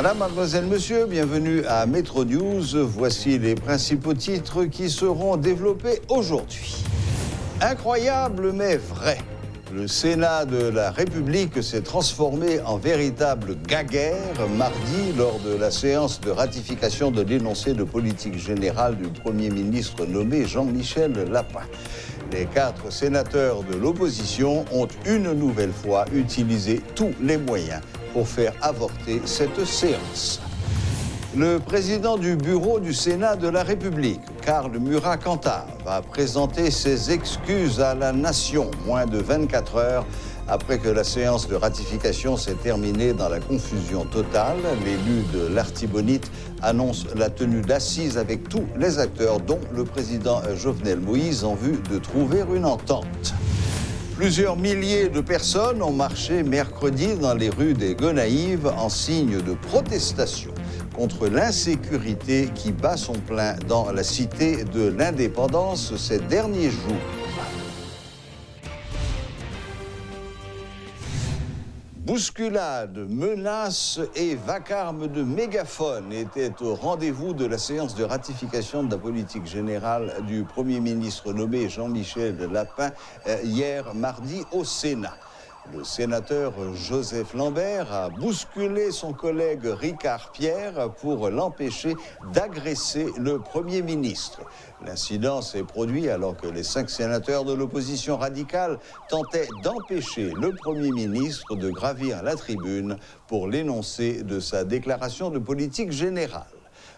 Madame, mademoiselle, monsieur, bienvenue à Métro News. Voici les principaux titres qui seront développés aujourd'hui. Incroyable mais vrai. Le Sénat de la République s'est transformé en véritable gaguerre mardi lors de la séance de ratification de l'énoncé de politique générale du Premier ministre nommé Jean-Michel Lapin. Les 4 sénateurs de l'opposition ont une nouvelle fois utilisé tous les moyens pour faire avorter cette séance. Le président du bureau du Sénat de la République, Karl Murat-Cantave, a présenté ses excuses à la nation moins de 24 heures après que la séance de ratification s'est terminée dans la confusion totale. L'élu de l'Artibonite annonce la tenue d'assises avec tous les acteurs, dont le président Jovenel Moïse, en vue de trouver une entente. Plusieurs milliers de personnes ont marché mercredi dans les rues des Gonaïves en signe de protestation contre l'insécurité qui bat son plein dans la cité de l'Indépendance ces derniers jours. Bousculades, menaces et vacarme de mégaphones étaient au rendez-vous de la séance de ratification de la politique générale du Premier ministre nommé Jean-Michel Lapin hier mardi au Sénat. Le sénateur Joseph Lambert a bousculé son collègue Ricard Pierre pour l'empêcher d'agresser le Premier ministre. L'incident s'est produit alors que les 5 sénateurs de l'opposition radicale tentaient d'empêcher le Premier ministre de gravir la tribune pour l'énoncé de sa déclaration de politique générale.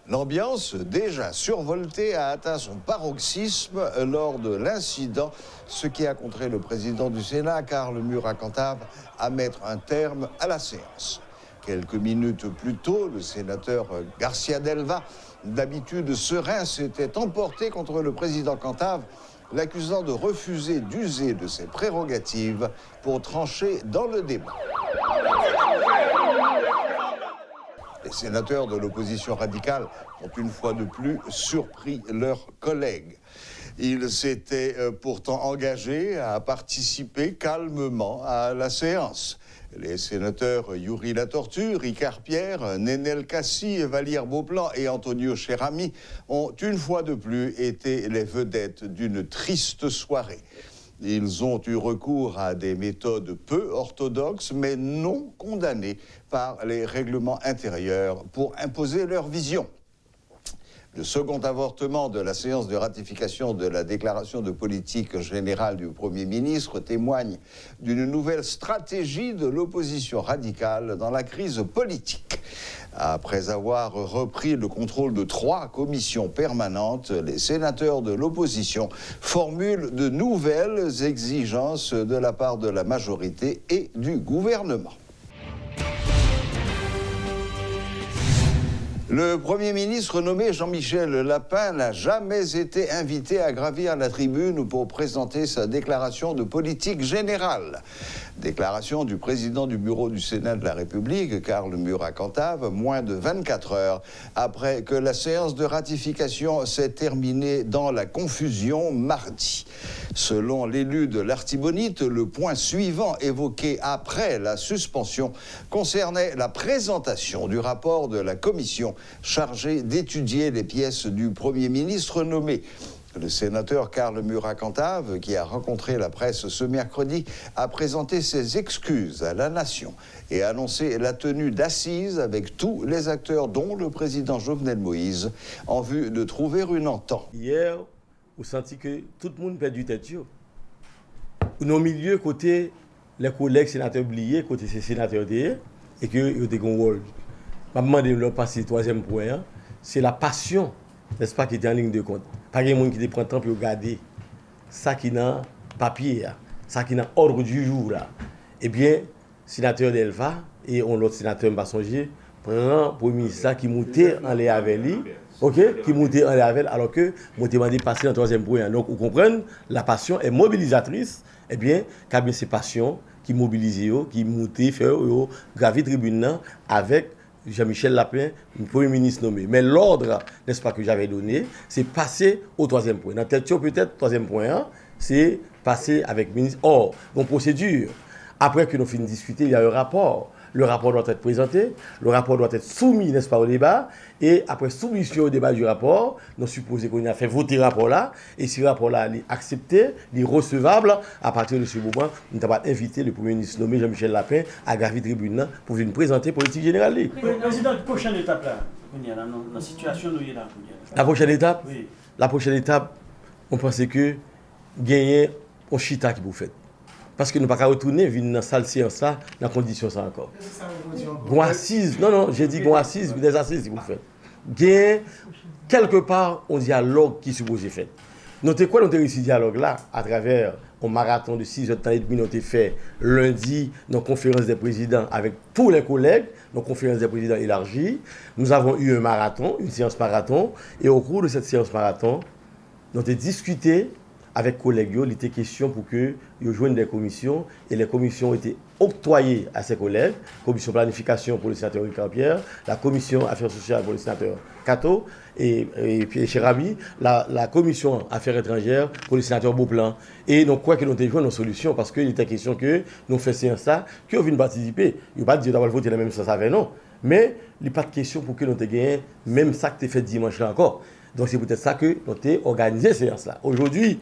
L'ambiance, déjà survoltée, a atteint son paroxysme lors de l'incident, ce qui a contraint le président du Sénat, Karl Murat-Cantave, à mettre un terme à la séance. Quelques minutes plus tôt, le sénateur Garcia Delva, d'habitude serein, s'était emporté contre le président Cantave, l'accusant de refuser d'user de ses prérogatives pour trancher dans le débat. Les sénateurs de l'opposition radicale ont une fois de plus surpris leurs collègues. Ils s'étaient pourtant engagés à participer calmement à la séance. Les sénateurs Yuri Latortue, Ricard Pierre, Nénel Kassi, Valire Beauplan et Antonio Cherami ont une fois de plus été les vedettes d'une triste soirée. Ils ont eu recours à des méthodes peu orthodoxes, mais non condamnées par les règlements intérieurs pour imposer leur vision. Le second avortement de la séance de ratification de la déclaration de politique générale du Premier ministre témoigne d'une nouvelle stratégie de l'opposition radicale dans la crise politique. Après avoir repris le contrôle de 3 commissions permanentes, les sénateurs de l'opposition formulent de nouvelles exigences de la part de la majorité et du gouvernement. Le Premier ministre nommé Jean-Michel Lapin n'a jamais été invité à gravir la tribune pour présenter sa déclaration de politique générale. Déclaration du président du bureau du Sénat de la République, Karl Murat-Cantave, moins de 24 heures après que la séance de ratification s'est terminée dans la confusion mardi. Selon l'élu de l'Artibonite, le point suivant évoqué après la suspension concernait la présentation du rapport de la commission chargée d'étudier les pièces du Premier ministre nommé. Le sénateur Karl Murat-Cantave, qui a rencontré la presse ce mercredi, a présenté ses excuses à la nation et a annoncé la tenue d'assises avec tous les acteurs, dont le président Jovenel Moïse, en vue de trouver une entente. Hier, vous sentez que tout le monde perd du tête. Au milieu, côté les collègues sénateurs oubliés, côté ces sénateurs et que ils ont des rôle. Je vais demander passer le 3e point, c'est la passion, n'est-ce pas, qui est en ligne de compte. Pas de monde qui prend le temps pour regarder ça qui est dans le papier, ça qui est dans l'ordre du jour. Là. Eh bien, sénateur Delva et on l'autre sénateur Mbassonger prend le premier ministre qui montait en l'air avec lui, ok, qui montait en l'air avec alors que moi demandé de passer dans le 3e point. Donc, vous comprenez, la passion est mobilisatrice. Eh bien, quand bien ces passions qui mobilisent, qui montent, faire gravir tribune avec Jean-Michel Lapin, le Premier ministre nommé. Mais l'ordre, n'est-ce pas, que j'avais donné, c'est passer au 3e point. Dans telle peut-être, 3e point, c'est passer avec le ministre. Or, dans procédure, après que nous finissons de discuter, il y a un rapport. le rapport doit être présenté, le rapport doit être soumis, n'est-ce pas, au débat, et après soumission au débat du rapport, nous supposons qu'on a fait voter le rapport-là, et si le rapport-là est accepté, il est recevable, à partir de ce moment, nous avons invité le Premier ministre nommé Jean-Michel Lapin à gravir tribune pour venir présenter la politique générale. Président, la prochaine étape là, dans la situation où il est là. La prochaine étape, Oui. la prochaine étape, on pense que gagner un chita qui vous fait. Parce que nous ne pouvons pas retourner dans la salle séance là, dans les conditions ça encore. Gon assise, non, j'ai dit gon assise, des assises qui vous faites. Gagner quelque part un dialogue qui est supposé faire. Notez quoi, nous avons réussi ce dialogue là à travers un marathon de 6 heures de temps et demi, nous avons fait lundi dans la conférence des présidents avec tous les collègues, dans la conférence des présidents élargie. Nous avons eu un marathon, une séance marathon, et au cours de cette séance marathon, nous avons discuté avec les collègues, il était question pour que ils joignent des commissions, et les commissions ont été octroyées à ces collègues, commission planification pour le sénateur Ricard Pierre, la commission affaires sociales pour le sénateur Cato, et puis cher ami, la commission affaires étrangères pour le sénateur Beauplan. Et donc quoi que nous avons une solution, parce qu'il était question que nous fassions ça, que nous venions participer. Il n'y a pas de dire d'avoir voté la même chose avec non, mais il n'y a pas de question pour que nous ayons même ça que tu as fait dimanche là encore. Donc c'est peut-être ça que nous avons organisé cette séance là. Aujourd'hui,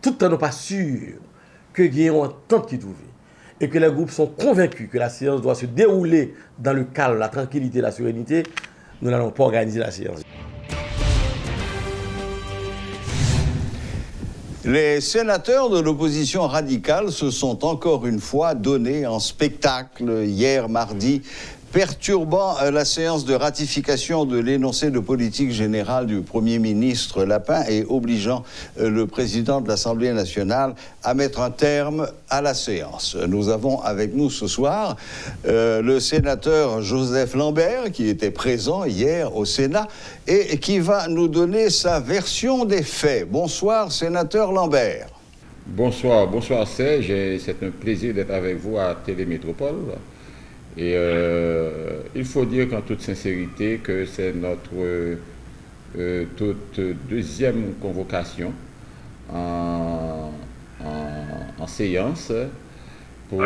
tout le temps, nous pas sûr que nous ayons un temps qui trouve et que les groupes sont convaincus que la séance doit se dérouler dans le calme, la tranquillité, la sérénité, nous n'allons pas organiser la séance. Les sénateurs de l'opposition radicale se sont encore une fois donnés en spectacle hier mardi, perturbant la séance de ratification de l'énoncé de politique générale du Premier ministre Lapin et obligeant le président de l'Assemblée nationale à mettre un terme à la séance. Nous avons avec nous ce soir le sénateur Joseph Lambert, qui était présent hier au Sénat et qui va nous donner sa version des faits. Bonsoir, sénateur Lambert. Bonsoir Serge, c'est un plaisir d'être avec vous à Télémétropole. Et il faut dire qu'en toute sincérité que c'est notre toute deuxième convocation en séance pour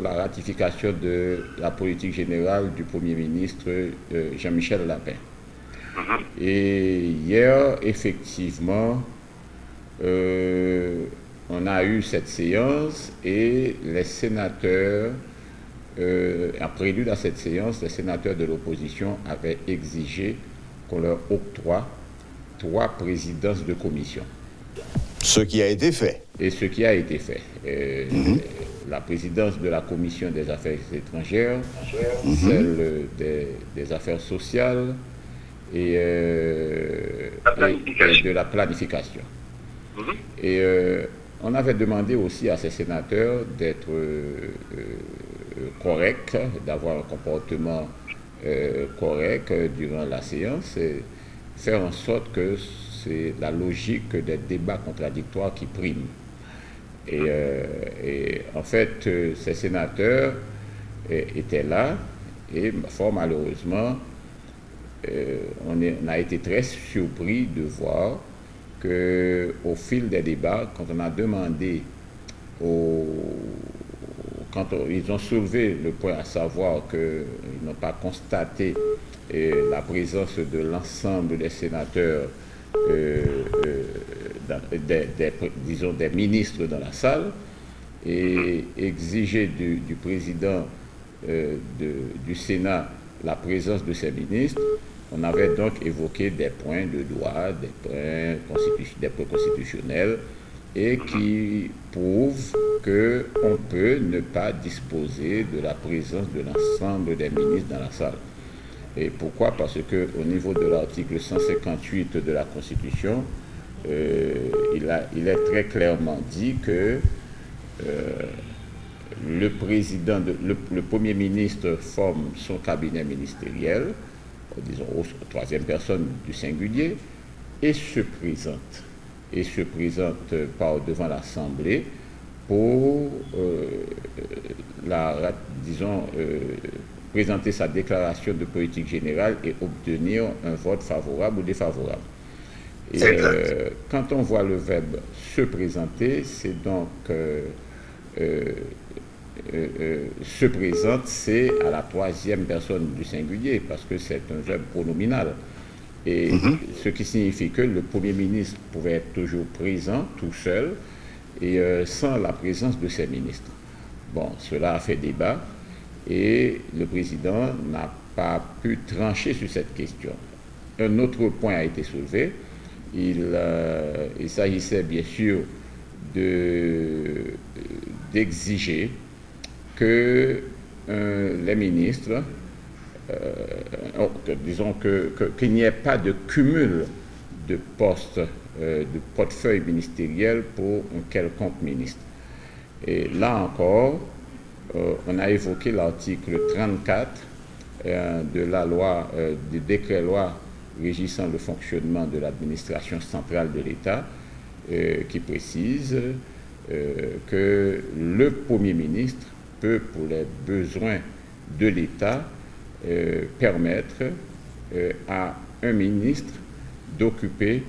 la ratification de la politique générale du Premier ministre Jean-Michel Lapin. Et hier, effectivement, on a eu cette séance et les sénateurs, en prélude à cette séance, les sénateurs de l'opposition avaient exigé qu'on leur octroie 3 présidences de commission. Ce qui a été fait. Et ce qui a été fait. La présidence de la commission des affaires étrangères, celle des affaires sociales et de la planification. Et on avait demandé aussi à ces sénateurs d'être corrects, d'avoir un comportement correct durant la séance et faire en sorte que c'est la logique des débats contradictoires qui prime. Et en fait, ces sénateurs étaient là et fort malheureusement, on a été très surpris de voir qu'au fil des débats, quand on a demandé quand ils ont soulevé le point à savoir qu'ils n'ont pas constaté la présence de l'ensemble des sénateurs, disons des ministres dans la salle, et exiger du président du Sénat la présence de ces ministres, on avait donc évoqué des points de droit, des points constitutionnels, et qui prouvent qu'on peut ne pas disposer de la présence de l'ensemble des ministres dans la salle. Et pourquoi? Parce qu'au niveau de l'article 158 de la Constitution, il est très clairement dit que le Premier ministre forme son cabinet ministériel, disons, troisième personne du singulier, et se présente par devant l'Assemblée pour, présenter sa déclaration de politique générale et obtenir un vote favorable ou défavorable. Et quand on voit le verbe « se présenter », c'est donc se présente, c'est à la troisième personne du singulier, parce que c'est un verbe pronominal. Et ce qui signifie que le Premier ministre pouvait être toujours présent, tout seul, et sans la présence de ses ministres. Bon, cela a fait débat, et le président n'a pas pu trancher sur cette question. Un autre point a été soulevé. Il s'agissait bien sûr d'exiger que les ministres, disons qu'il n'y ait pas de cumul de postes, de portefeuilles ministériels pour un quelconque ministre. Et là encore, on a évoqué l'article 34 de la loi, du décret-loi régissant le fonctionnement de l'administration centrale de l'État, qui précise que le Premier ministre peut, pour les besoins de l'État, permettre à un ministre d'occuper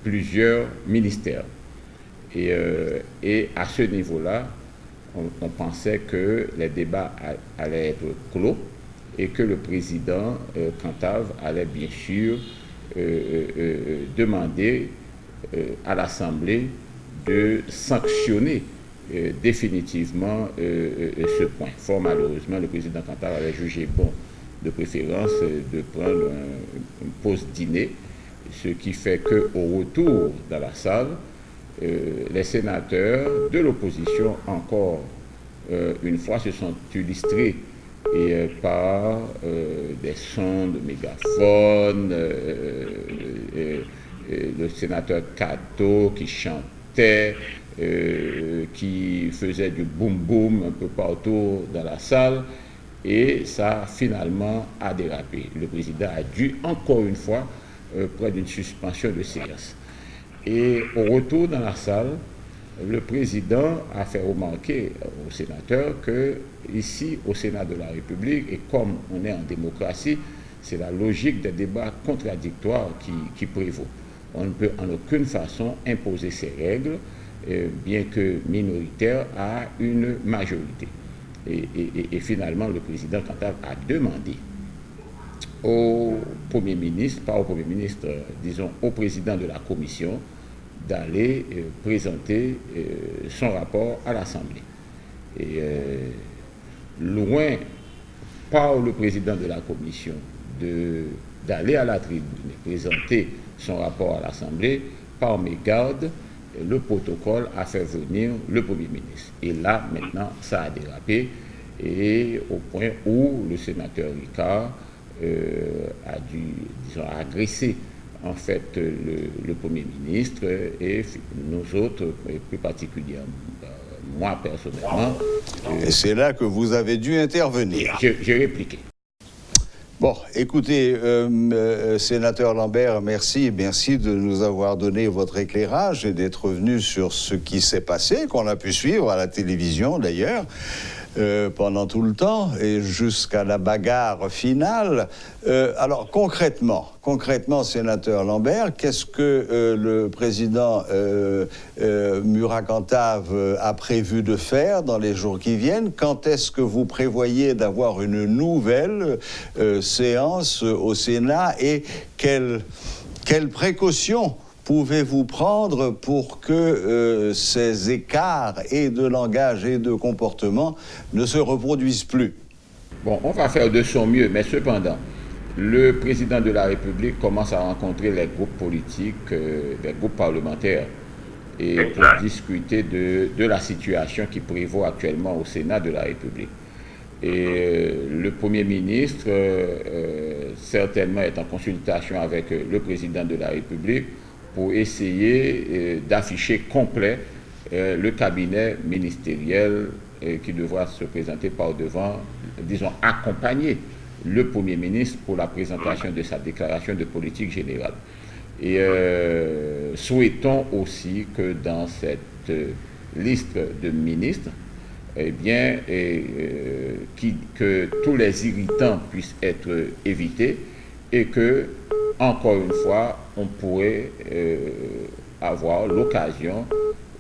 plusieurs ministères. Et à ce niveau-là, on pensait que les débats allaient être clos et que le président Cantave allait bien sûr demander à l'Assemblée de sanctionner définitivement ce point. Fort malheureusement, le président Cantave avait jugé bon de préférence de prendre une pause dîner, ce qui fait qu'au retour dans la salle, les sénateurs de l'opposition, encore une fois, se sont illustrés par des sons de mégaphone, le sénateur Cato qui chantait, qui faisait du boum-boum un peu partout dans la salle, et ça finalement a dérapé. Le président a dû encore une fois prendre une suspension de séance. Et au retour dans la salle, le président a fait remarquer aux sénateurs que ici, au Sénat de la République, et comme on est en démocratie, c'est la logique des débats contradictoires qui prévaut. On ne peut en aucune façon imposer ces règles, bien que minoritaires, à une majorité. Et finalement, le président Cantave a demandé au Premier ministre, pas au Premier ministre, disons au président de la commission, d'aller présenter son rapport à l'Assemblée. Et loin, par le président de la commission, d'aller à la tribune et présenter son rapport à l'Assemblée, par mégarde, le protocole a fait venir le Premier ministre. Et là, maintenant, ça a dérapé, et au point où le sénateur Ricard a dû, disons, agresser en fait le Premier ministre et nous autres, et plus particulièrement moi personnellement. Et c'est là que vous avez dû intervenir. J'ai répliqué. Bon, écoutez, sénateur Lambert, merci de nous avoir donné votre éclairage et d'être venu sur ce qui s'est passé, qu'on a pu suivre à la télévision d'ailleurs. Pendant tout le temps et jusqu'à la bagarre finale. Alors concrètement, sénateur Lambert, qu'est-ce que le président Murat Cantave a prévu de faire dans les jours qui viennent? Quand est-ce que vous prévoyez d'avoir une nouvelle séance au Sénat et quelles précautions pouvez-vous prendre pour que ces écarts et de langage et de comportement ne se reproduisent plus? Bon, on va faire de son mieux, mais cependant, le président de la République commence à rencontrer les groupes politiques, les groupes parlementaires, et pour discuter de la situation qui prévaut actuellement au Sénat de la République. Et le Premier ministre, certainement, est en consultation avec le président de la République pour essayer d'afficher complet le cabinet ministériel qui devra se présenter par devant, disons, accompagner le Premier ministre pour la présentation de sa déclaration de politique générale. Et souhaitons aussi que dans cette liste de ministres, eh bien, que tous les irritants puissent être évités et que, encore une fois, on pourrait avoir l'occasion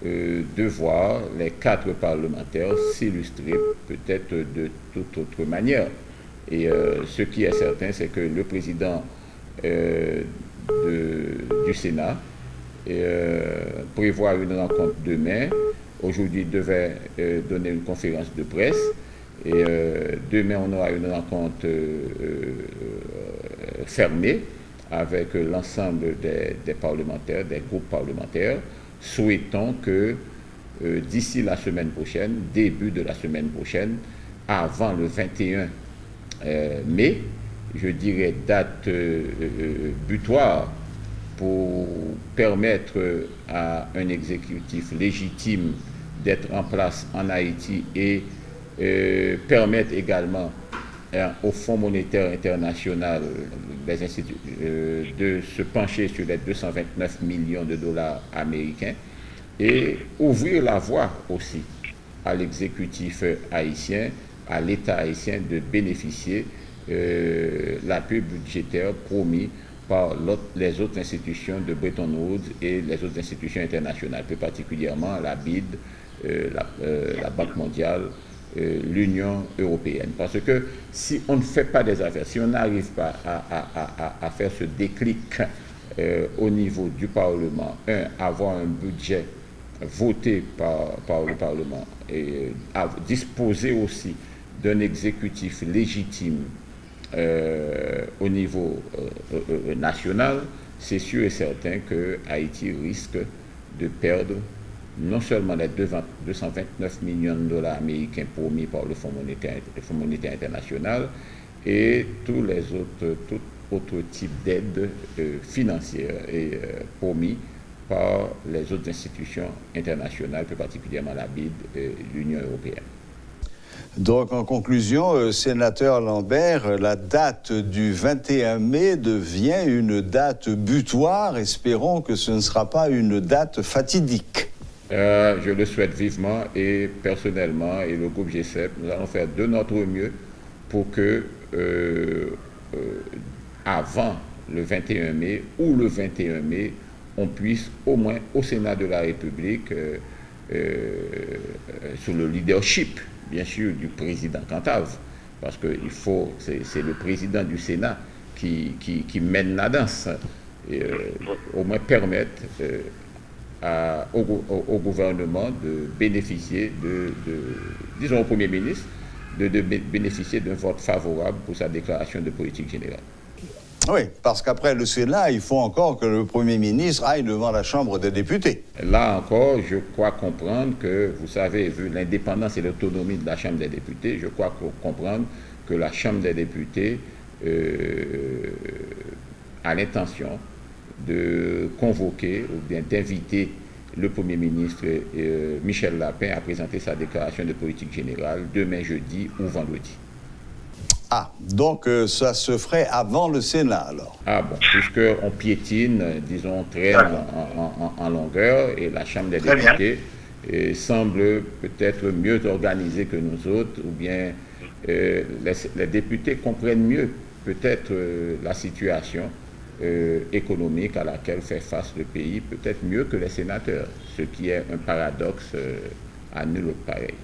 de voir les 4 parlementaires s'illustrer peut-être de toute autre manière. Et ce qui est certain, c'est que le président du Sénat prévoit une rencontre demain. Aujourd'hui, il devait donner une conférence de presse. Et demain, on aura une rencontre fermée avec l'ensemble des parlementaires, des groupes parlementaires. Souhaitons que d'ici la semaine prochaine, début de la semaine prochaine, avant le 21 mai, je dirais date butoir pour permettre à un exécutif légitime d'être en place en Haïti et permettre également au Fonds monétaire international de se pencher sur les 229 millions de dollars américains et ouvrir la voie aussi à l'exécutif haïtien, à l'État haïtien de bénéficier l'appui budgétaire promis par les autres institutions de Bretton Woods et les autres institutions internationales, plus particulièrement la BID, la Banque mondiale, l'Union européenne. Parce que si on ne fait pas des affaires, si on n'arrive pas à faire ce déclic au niveau du Parlement, avoir un budget voté par le Parlement et disposer aussi d'un exécutif légitime au niveau national, c'est sûr et certain que Haïti risque de perdre non seulement les 229 millions de dollars américains promis par le Fonds monétaire international et tout autre type d'aides financières et promis par les autres institutions internationales, plus particulièrement la BID et l'Union européenne. Donc, en conclusion, sénateur Lambert, la date du 21 mai devient une date butoir. Espérons que ce ne sera pas une date fatidique. Je le souhaite vivement et personnellement, et le groupe G7, nous allons faire de notre mieux pour que, avant le 21 mai ou le 21 mai, on puisse au moins au Sénat de la République, sous le leadership, bien sûr, du président Cantave, parce que c'est le président du Sénat qui mène la danse, et au moins permettre au gouvernement de bénéficier disons au Premier ministre, de bénéficier d'un vote favorable pour sa déclaration de politique générale. Oui, parce qu'après le Sénat, il faut encore que le Premier ministre aille devant la Chambre des députés. Là encore, je crois comprendre que, vous savez, vu l'indépendance et l'autonomie de la Chambre des députés, je crois comprendre que la Chambre des députés a l'intention de convoquer ou bien d'inviter le Premier ministre Michel Lapin à présenter sa déclaration de politique générale demain jeudi ou vendredi. Ah, donc ça se ferait avant le Sénat, alors? Ah bon, puisqu'on piétine, disons, traîne en longueur, et la Chambre des députés semble peut-être mieux organisée que nous autres, ou bien les députés comprennent mieux peut-être la situation économique à laquelle fait face le pays, peut-être mieux que les sénateurs, ce qui est un paradoxe à nul autre pareil.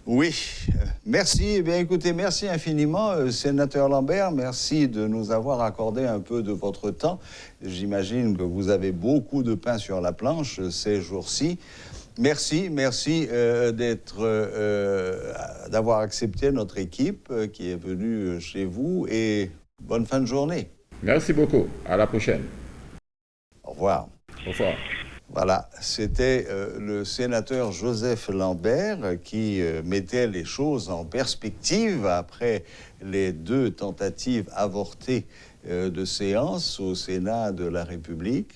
Oui, merci. Eh bien, écoutez, merci infiniment, sénateur Lambert. Merci de nous avoir accordé un peu de votre temps. J'imagine que vous avez beaucoup de pain sur la planche ces jours-ci. Merci d'avoir accepté notre équipe qui est venue chez vous et bonne fin de journée. Merci beaucoup. À la prochaine. Au revoir. Au revoir. Voilà, c'était le sénateur Joseph Lambert qui mettait les choses en perspective après les 2 tentatives avortées de séance au Sénat de la République.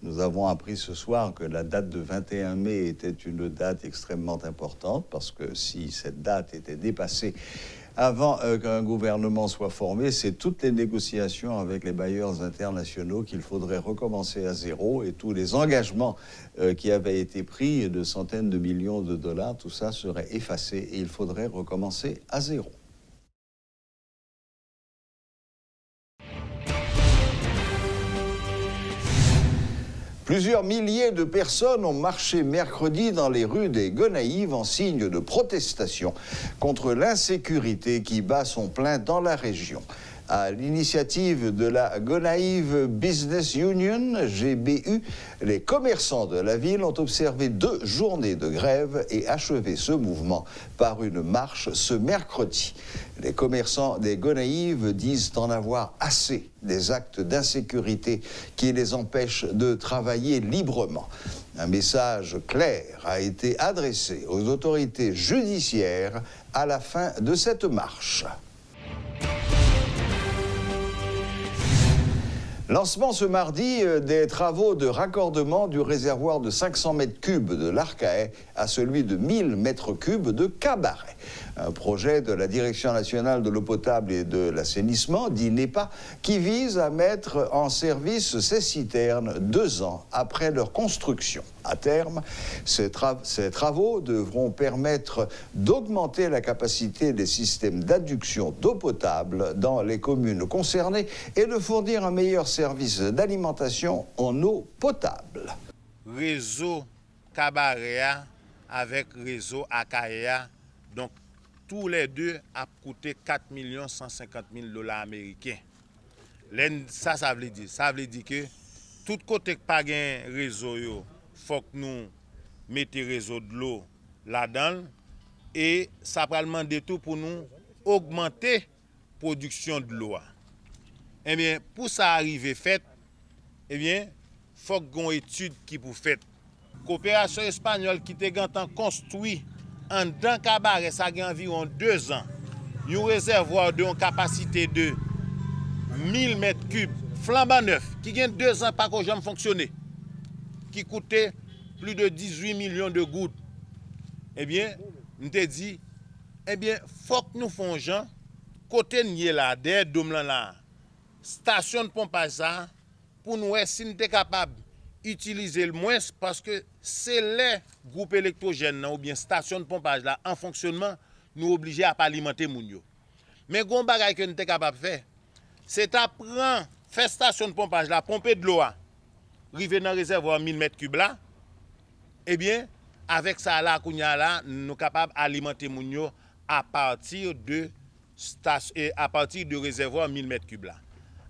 Nous avons appris ce soir que la date de 21 mai était une date extrêmement importante parce que si cette date était dépassée avant qu'un gouvernement soit formé, c'est toutes les négociations avec les bailleurs internationaux qu'il faudrait recommencer à zéro et tous les engagements qui avaient été pris de centaines de millions de dollars, tout ça serait effacé et il faudrait recommencer à zéro. Plusieurs milliers de personnes ont marché mercredi dans les rues des Gonaïves en signe de protestation contre l'insécurité qui bat son plein dans la région. À l'initiative de la Gonaïve Business Union, GBU, les commerçants de la ville ont observé 2 journées de grève et achevé ce mouvement par une marche ce mercredi. Les commerçants des Gonaïves disent en avoir assez des actes d'insécurité qui les empêchent de travailler librement. Un message clair a été adressé aux autorités judiciaires à la fin de cette marche. Lancement ce mardi des travaux de raccordement du réservoir de 500 mètres cubes de l'Arcahaie à celui de 1000 mètres cubes de Cabaret. Un projet de la Direction nationale de l'eau potable et de l'assainissement, dit NEPA, qui vise à mettre en service ces citernes 2 ans après leur construction. À terme, ces travaux devront permettre d'augmenter la capacité des systèmes d'adduction d'eau potable dans les communes concernées et de fournir un meilleur service d'alimentation en eau potable. Réseau Cabaret avec réseau Arcahaie, donc tous les deux a coûté 4 150 000 $ américains. Ça veut dire. Ça veut dire que tout côté que pas un réseau, il faut que nous mettions réseau de l'eau là-dedans. Et ça va demander tout pour nous augmenter la production de l'eau. Eh bien, pour ça arriver fait, eh bien, il faut qu'on ait une étude qui pour faire. Coopération espagnole qui était construit en dans Cabaret, ça a environ 2 ans. Un réservoir de capacité de 1000 mètres cubes, flambant neuf, qui a 2 ans pas qu'on jamais fonctionné, qui coûtait plus de 18 millions de gouttes. Eh bien, nous te dit, eh bien, faut que nous fassions gens, côté nier là, derrière dôme là, station de pompage ça, pour nous si nous sommes capables utiliser le moins parce que c'est les groupes électrogènes ou bien stations de pompage là en fonctionnement nous obligés à pas alimenter moun yo. Mais gon bagay que nous sommes capable de faire, c'est à prendre faire station de pompage là, pomper de l'eau, river dans réservoir 1000 mètres cubes là. Eh bien, avec ça là kounya là, nous capable alimenter moun yo à partir de réservoir 1000 mètres cubes là.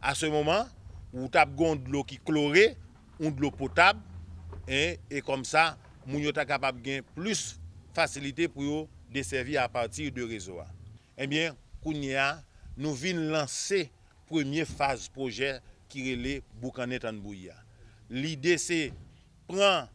À ce moment, vous tapez de l'eau qui chlorée ou de l'eau potable et comme ça, moun yo ta capable gain plus facilité pour desservir à partir de réseau. Eh bien, kounya nous venons lancer première phase projet qui relève Boucanet en Bouya. L'idée c'est prendre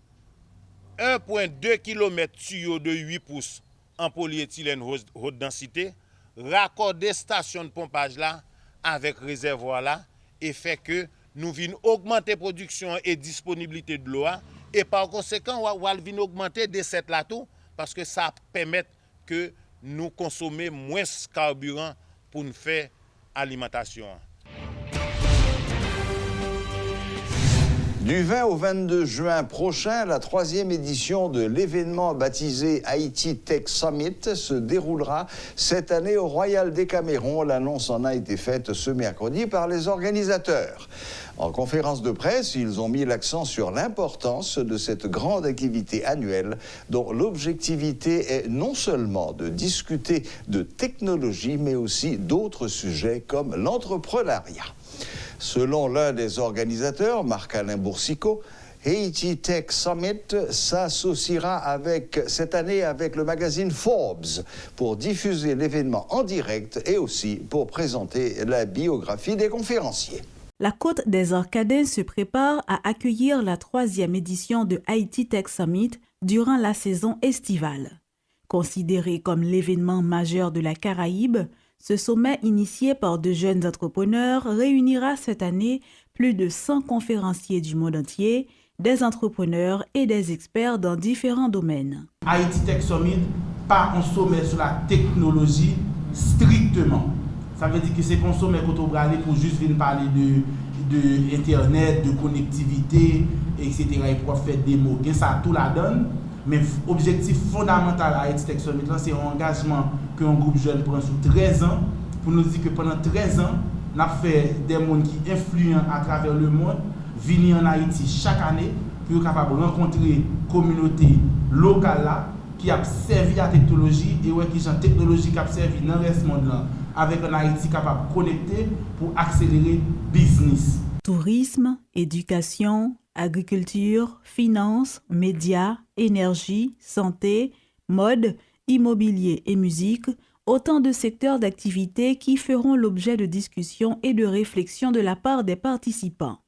1,2 km tuyau de 8 pouces en polyéthylène haute densité, raccorder station de pompage là avec réservoir là et fait que nous venons augmenter production et disponibilité de l'eau et par conséquent on va venir augmenter des cette là tout parce que ça permet que nous consommer moins de carburant pour nous faire alimentation. Du 20 au 22 juin prochain, la 3e édition de l'événement baptisé Haïti Tech Summit se déroulera cette année au Royal Décaméron. L'annonce en a été faite ce mercredi par les organisateurs. En conférence de presse, ils ont mis l'accent sur l'importance de cette grande activité annuelle dont l'objectivité est non seulement de discuter de technologie, mais aussi d'autres sujets comme l'entrepreneuriat. Selon l'un des organisateurs, Marc-Alain Boursicot, Haïti Tech Summit s'associera cette année avec le magazine Forbes pour diffuser l'événement en direct et aussi pour présenter la biographie des conférenciers. La Côte des Orcadins se prépare à accueillir la 3e édition de Haïti Tech Summit durant la saison estivale. Considéré comme l'événement majeur de la Caraïbe, ce sommet initié par de jeunes entrepreneurs réunira cette année plus de 100 conférenciers du monde entier, des entrepreneurs et des experts dans différents domaines. Haïti Tech Summit, pas un sommet sur la technologie strictement. Ça veut dire que c'est pas un sommet qu'on va aller pour juste venir parler de Internet, de connectivité, etc. Et pour faire des mots. Ça tout la donne. Mais l'objectif fondamental à Haïti Tech Summit, c'est un engagement qu'un groupe jeune prend sur 13 ans pour nous dire que pendant 13 ans, on a fait des mondes qui influents à travers le monde venir en Haïti chaque année pour capable rencontrer communauté locale là qui a servi la technologie et ouais qui sont technologie qui a servi dans le reste du monde là avec un Haïti capable de connecter pour accélérer business. Tourisme, éducation, agriculture, finance, médias, énergie, santé, mode, immobilier et musique, autant de secteurs d'activité qui feront l'objet de discussions et de réflexions de la part des participants.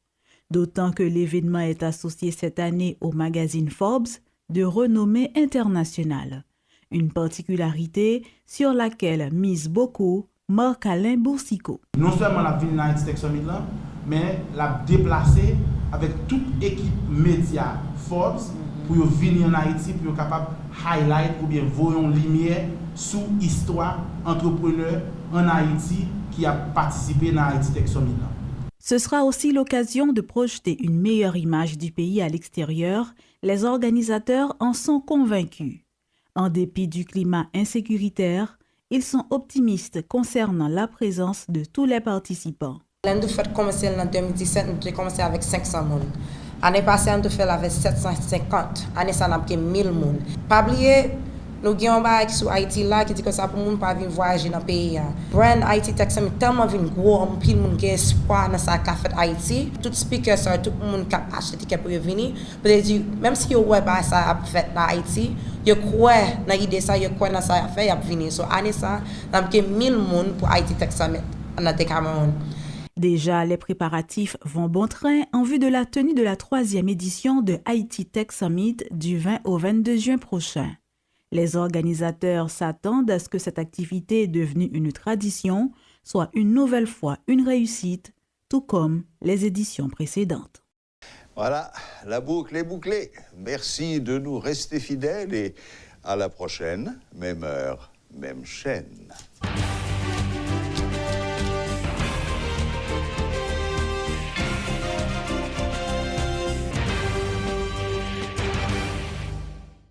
D'autant que l'événement est associé cette année au magazine Forbes de renommée internationale. Une particularité sur laquelle mise beaucoup Marc-Alain Boursicot. Non seulement la ville dans Haïti Tech Summit là, mais la déplacer avec toute équipe média Forbes pour venir en Haïti pour être capable highlight ou bien voir une lumière sur l'histoire entrepreneur en Haïti qui a participé dans Haïti Tech Summit là. Ce sera aussi l'occasion de projeter une meilleure image du pays à l'extérieur. Les organisateurs en sont convaincus. En dépit du climat insécuritaire, ils sont optimistes concernant la présence de tous les participants. L'année de fête commencé en 2017, nous avons commencé avec 500 personnes. L'année passée, nous avons fait avec 750. L'année ça, nous avons 1000 personnes. Pas oublier, nous avons un bail sur Haïti là qui dit que ça pour les gens pas venir voyager dans le pays. Brand Haïti Tech Summit tellement gros, puis le monde a espoir dans ça qu'a fait Haïti. Tout speaker ça, tout le monde qui a acheté ticket pour venir. Peut-être même si vous voyez pas ça a fait dans Haïti, vous croyez dans l'idée ça, vous croyez dans ça a fait, vous venir. So année ça, nous avons 1000 personnes pour Haïti Tech Summit dans le Cameroun. Déjà, les préparatifs vont bon train en vue de la tenue de la 3e édition de Haïti Tech Summit du 20 au 22 juin prochain. Les organisateurs s'attendent à ce que cette activité devenue une tradition soit une nouvelle fois une réussite, tout comme les éditions précédentes. Voilà, la boucle est bouclée. Merci de nous rester fidèles et à la prochaine, même heure, même chaîne.